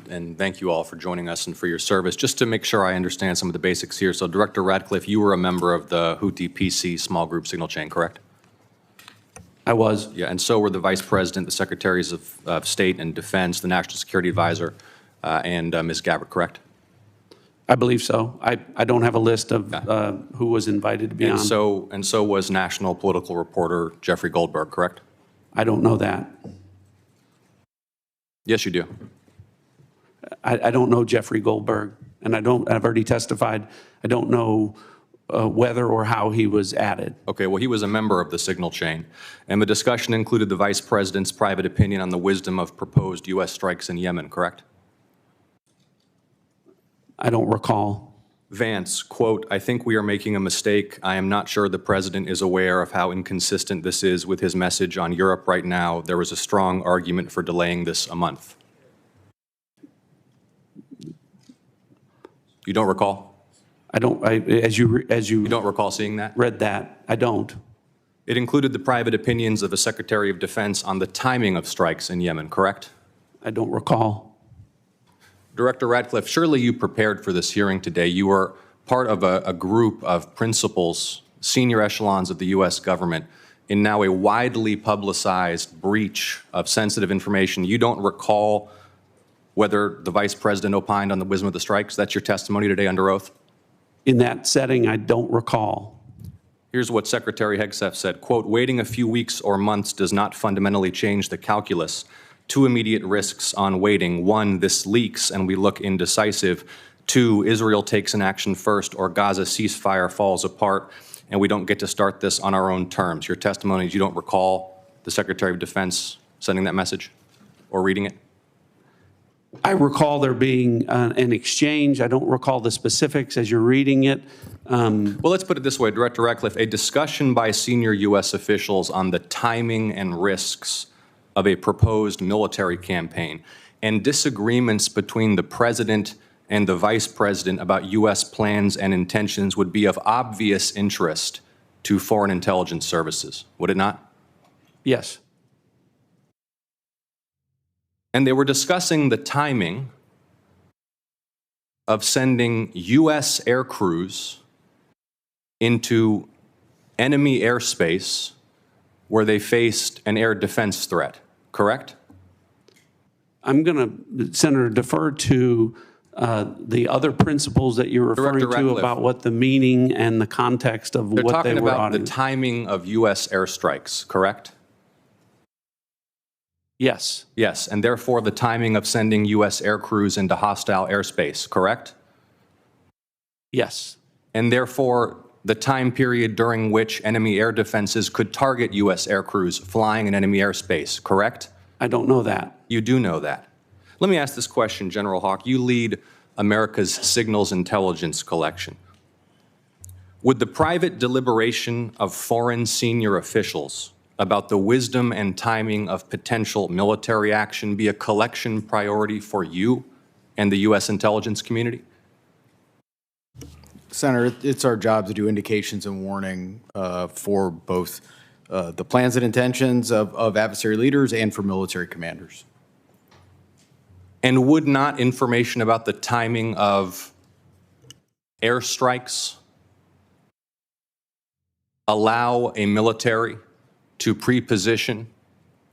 And thank you all for joining us and for your service. Just to make sure I understand some of the basics here. So Director Ratcliffe, you were a member of the Houthi PC small group signal chain, correct? I was. Yeah, and so were the Vice President, the Secretaries of State and Defense, the National Security Advisor, and Ms. Gabbard, correct? I believe so. I don't have a list of who was invited to be on. And so was national political reporter Jeffrey Goldberg, correct? I don't know that. Yes, you do. I don't know Jeffrey Goldberg, and I've already testified. I don't know whether or how he was added. Okay, well, he was a member of the signal chain, and the discussion included the Vice President's private opinion on the wisdom of proposed U.S. strikes in Yemen, correct? I don't recall. Vance, quote, "I think we are making a mistake. I am not sure the President is aware of how inconsistent this is with his message on Europe right now. There was a strong argument for delaying this a month." You don't recall? I don't. As you don't recall seeing that? Read that. I don't. It included the private opinions of the Secretary of Defense on the timing of strikes in Yemen, correct? I don't recall. Director Ratcliffe, surely you prepared for this hearing today. You were part of a group of principals, senior echelons of the U.S. government, in now a widely publicized breach of sensitive information. You don't recall whether the Vice President opined on the wisdom of the strikes? That's your testimony today under oath? In that setting, I don't recall. Here's what Secretary Hegseth said, quote, "Waiting a few weeks or months does not fundamentally change the calculus. Two immediate risks on waiting. One, this leaks and we look indecisive. Two, Israel takes an action first or Gaza ceasefire falls apart and we don't get to start this on our own terms." Your testimony is you don't recall the Secretary of Defense sending that message or reading it? I recall there being an exchange. I don't recall the specifics as you're reading it. Well, let's put it this way, Director Ratcliffe, a discussion by senior U.S. officials on the timing and risks of a proposed military campaign and disagreements between the President and the Vice President about U.S. plans and intentions would be of obvious interest to foreign intelligence services, would it not? Yes. And they were discussing the timing of sending U.S. air crews into enemy airspace where they faced an air defense threat, correct? I'm going to, Senator, defer to the other principles that you're referring to about what the meaning and the context of what they were on. They're talking about the timing of U.S. airstrikes, correct? Yes. Yes, and therefore the timing of sending U.S. air crews into hostile airspace, correct? Yes. And therefore the time period during which enemy air defenses could target U.S. air crews flying in enemy airspace, correct? I don't know that. You do know that. Let me ask this question, General Hawk. You lead America's signals intelligence collection. Would the private deliberation of foreign senior officials about the wisdom and timing of potential military action be a collection priority for you and the U.S. intelligence community? Senator, it's our job to do indications and warning for both the plans and intentions of adversary leaders and for military commanders. And would not information about the timing of airstrikes allow a military to pre-position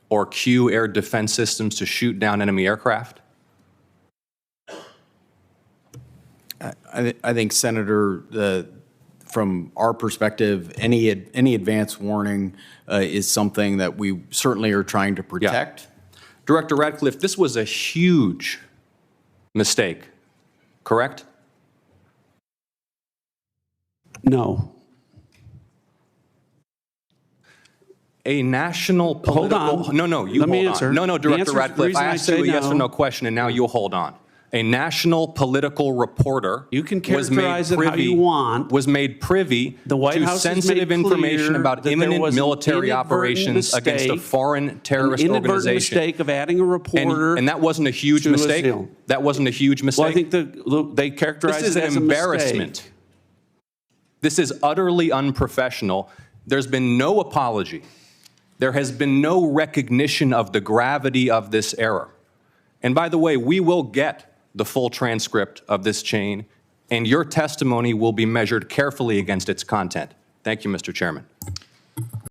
or cue air defense systems to shoot down enemy aircraft? I think, Senator, from our perspective, any advance warning is something that we certainly are trying to protect. Yeah. Director Ratcliffe, this was a huge mistake, correct? No. A national political... Hold on. No, you Let me hold answer. on. No, Director The Ratcliffe, reason I asked you a yes or no. no question, and now you'll hold on. A national political reporter You can characterize it how you want. was made privy The White to House has sensitive made information clear about that there imminent was an military inadvertent operations against a mistake, foreign terrorist an inadvertent organization. mistake of adding a reporter. And that wasn't a huge to a mistake? deal. That wasn't a huge mistake? Well, I think they characterize This is it an as embarrassment. a mistake. This is utterly unprofessional. There's been no apology. There has been no recognition of the gravity of this error. And by the way, we will get the full transcript of this chain, and your testimony will be measured carefully against its content. Thank you, Mr. Chairman.